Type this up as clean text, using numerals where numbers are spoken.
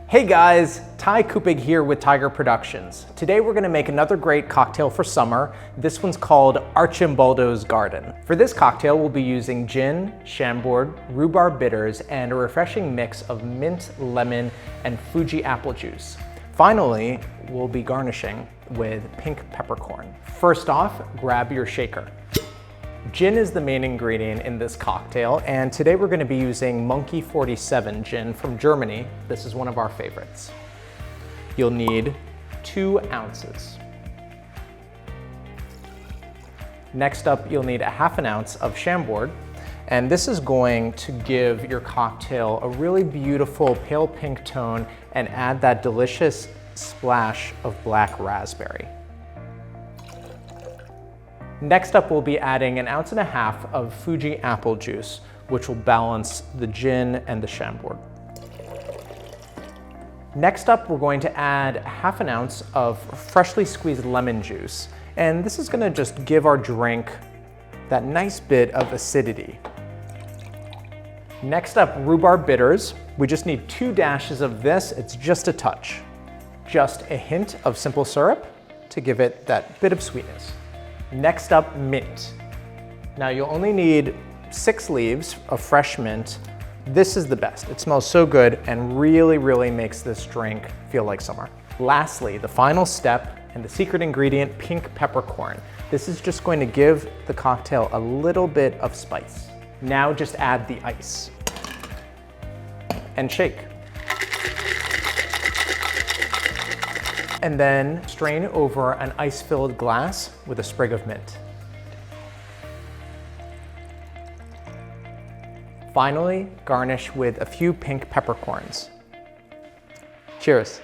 Hey guys, Ty Kuppig here with Tiger Productions. Today we're gonna make another great cocktail for summer. This one's called Arcimboldo's Garden. For this cocktail, we'll be using gin, Chambord, rhubarb bitters, and a refreshing mix of mint, lemon, and Fuji apple juice. Finally, we'll be garnishing with pink peppercorn. First off, grab your shaker. Gin is the main ingredient in this cocktail, and today we're going to be using Monkey 47 gin from Germany. This is one of our favorites. You'll need 2 ounces. Next up, you'll need a ½ ounce of Chambord, and this is going to give your cocktail a really beautiful pale pink tone and add that delicious splash of black raspberry. Next up, we'll be adding 1.5 ounces of Fuji apple juice, which will balance the gin and the Chambord. Next up, we're going to add ½ ounce of freshly squeezed lemon juice. And this is gonna just give our drink that nice bit of acidity. Next up, rhubarb bitters. We just need 2 dashes of this. It's just a touch. Just a hint of simple syrup to give it that bit of sweetness. Next up, mint. Now you'll only need 6 leaves of fresh mint. This is the best. It smells so good and really makes this drink feel like summer. Lastly, the final step and the secret ingredient, pink peppercorn. This is just going to give the cocktail a little bit of spice. Now just add the ice and shake. And then strain over an ice-filled glass with a sprig of mint. Finally, garnish with a few pink peppercorns. Cheers.